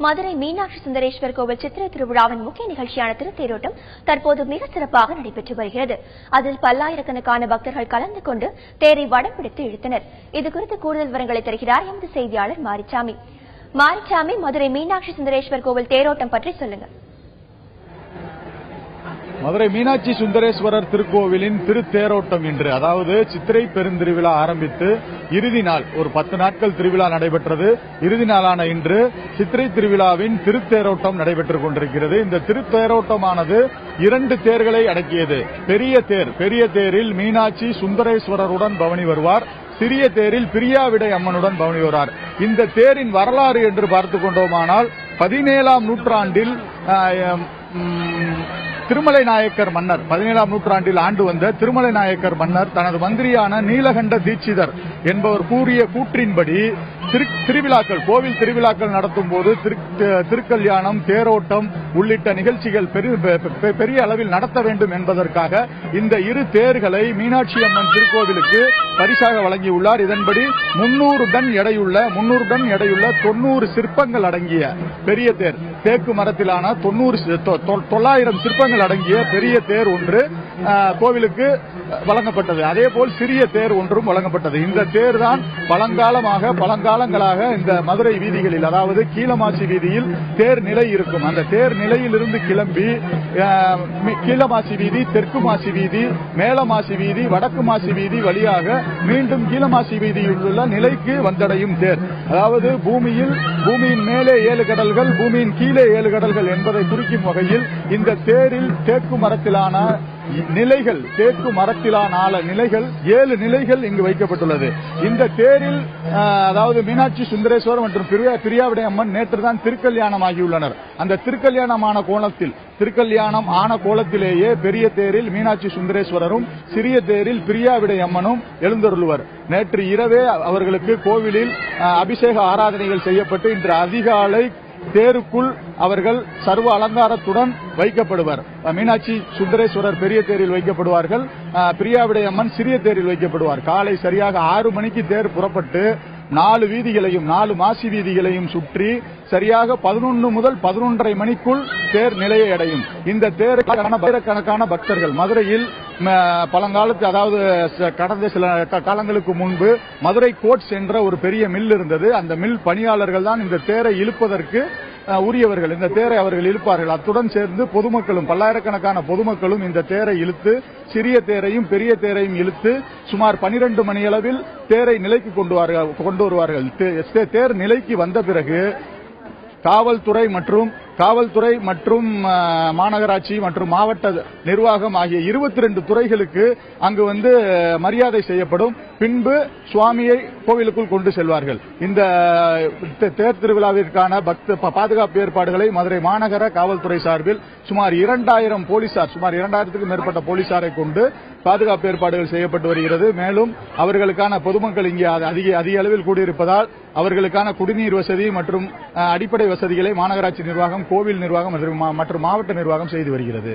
மதுரை மீனாட்சி சுந்தரேஸ்வர் கோவில் சித்திரை திருவிழாவின் முக்கிய நிகழ்ச்சியான திருத்தேரோட்டம் தற்போது மிக சிறப்பாக நடைபெற்று வருகிறது. அதில் பல்லாயிரக்கணக்கான பக்தர்கள் கலந்து கொண்டு தேரை வடம் பிடித்து இழுத்தனர். இதுகுறித்து கூடுதல் விவரங்களை தருகிறார் எமது செய்தியாளர் மாரிச்சாமி. மதுரை மீனாட்சி சுந்தரேஸ்வர் கோவில் தேரோட்டம் பற்றி சொல்லுங்க. மதுரை மீனாட்சி சுந்தரேஸ்வரர் திருக்கோவிலின் திருத்தேரோட்டம் இன்று, அதாவது சித்திரை பெருந்திருவிழா ஆரம்பித்து இறுதி நாள் ஒரு 10 நாட்கள் திருவிழா நடைபெற்றது. இறுதி நாளான இன்று சித்திரை திருவிழாவின் திருத்தேரோட்டம் நடைபெற்றுக் கொண்டிருக்கிறது. இந்த திருத்தேரோட்டமானது 2 தேர்களை அடக்கியது. பெரிய தேரில் மீனாட்சி சுந்தரேஸ்வரருடன் பவனி வருவார். சிறிய தேரில் பிரியாவிடை அம்மனுடன் பவனி வருவார். இந்த தேரின் வரலாறு என்று பார்த்துக் கொண்டோமானால் 17ஆம் நூற்றாண்டில் திருமலை நாயக்கர் மன்னர் 17ஆம் நூற்றாண்டில் ஆண்டு வந்த திருமலை நாயக்கர் மன்னர் தனது மந்திரியான நீலகண்ட தீட்சிதர் என்பவர் கூறிய கூற்றின்படி திருவிழாக்கள், கோவில் திருவிழாக்கள் நடத்தும் போது திருக்கல்யாணம், தேரோட்டம் உள்ளிட்ட நிகழ்ச்சிகள் பெரிய அளவில் நடத்த வேண்டும் என்பதற்காக இந்த 2 தேர்களை மீனாட்சி அம்மன் திருக்கோவிலுக்கு பரிசாக வழங்கியுள்ளார். இதன்படி 300 டன் எடையுள்ள 90 சிற்பங்கள் அடங்கிய பெரிய தேர், தேக்கு மரத்திலான 900 சிற்பங்கள் அடங்கிய பெரிய தேர் ஒன்று கோவிலுக்கு வழங்கப்பட்டது. அதேபோல் சிறிய தேர் ஒன்றும் வழங்கப்பட்டது. இந்த தேர் தான் பழங்காலங்களாக இந்த மதுரை வீதிகளில், அதாவது கீழமாசி வீதியில் தேர் நிலை இருக்கும். அந்த தேர் நிலையிலிருந்து கிளம்பி கீழமாசி வீதி, தெற்கு மாசி வீதி, மேலமாசி வீதி, வடக்கு மாசி வீதி வழியாக மீண்டும் கீழமாசி வீதியில் உள்ள நிலைக்கு வந்தடையும் தேர். அதாவது பூமியின் மேலே 7 கடல்கள், பூமியின் கீழே 7 கடல்கள் என்பதை குறிக்கும் வகையில் இந்த தேரில் தேக்கு மரத்திலான நிலைகள், 7 நிலைகள் இங்கு வைக்கப்பட்டுள்ளது. இந்த தேரில் அதாவது மீனாட்சி சுந்தரேஸ்வரர் மற்றும் பிரியாவிடை அம்மன் நேற்றுதான் திருக்கல்யாணம் ஆகியுள்ளனர். அந்த திருக்கல்யாணம் ஆன கோலத்திலேயே பெரிய தேரில் மீனாட்சி சுந்தரேஸ்வரரும் சிறிய தேரில் பிரியாவிடை அம்மனும் எழுந்தருள்வர். நேற்று இரவே அவர்களுக்கு கோவிலில் அபிஷேக ஆராதனைகள் செய்யப்பட்டு இன்று அதிகாலை தேருக்குள் அவர்கள் சர்வ அலங்காரத்துடன் வைக்கப்படுவர். மீனாட்சி சுந்தரேஸ்வரர் பெரிய தேரில் வைக்கப்படுவார்கள், பிரியாவிடை அம்மன் சிறிய தேரில் வைக்கப்படுவார். காலை சரியாக 6 மணிக்கு தேர் புறப்பட்டு 4 மாசி வீதிகளையும் சுற்றி சரியாக 11 முதல் 11:30 மணிக்குள் தேர் நிலையை அடையும். இந்த தேருக்கான பக்தர்கள் மதுரையில் பழங்காலத்து, அதாவது கடந்த சில காலங்களுக்கு முன்பு மதுரை கோட்ஸ் என்ற ஒரு பெரிய மில் இருந்தது. அந்த மில் பணியாளர்கள் தான் இந்த தேரை இழுப்பதற்கு உரியவர்கள். இந்த தேரை அவர்கள் இழுப்பார்கள். அத்துடன் சேர்ந்து பொதுமக்களும், பல்லாயிரக்கணக்கான பொதுமக்களும் இந்த தேரை இழுத்து, சிறிய தேரையும் பெரிய தேரையும் இழுத்து சுமார் 12 மணியளவில் தேரை நிலைக்கு கொண்டு வருவார்கள். தேர் நிலைக்கு வந்த பிறகு காவல்துறை மற்றும் மாநகராட்சி மற்றும் மாவட்ட நிர்வாகம் ஆகிய 22 துறைகளுக்கு அங்கு மரியாதை செய்யப்படும். பின்பு சுவாமியை கோவிலுக்குள் கொண்டு செல்வார்கள். இந்த தேர் திருவிழாவிற்கான பாதுகாப்பு ஏற்பாடுகளை மதுரை மாநகர காவல்துறை சார்பில் சுமார் 2000 போலீசார், சுமார் 2000க்கும் மேற்பட்ட போலீசாரை கொண்டு பாதுகாப்பு ஏற்பாடுகள் செய்யப்பட்டு வருகிறது. மேலும் அவர்களுக்கான பொதுமக்கள் இங்கே அதிக அளவில் கூடியிருப்பதால் அவர்களுக்கான குடிநீர் வசதி மற்றும் அடிப்படை வசதிகளை மாநகராட்சி நிர்வாகம், கோவில் நிர்வாகம் மற்றும் மாவட்ட நிர்வாகம் செய்து வருகிறது.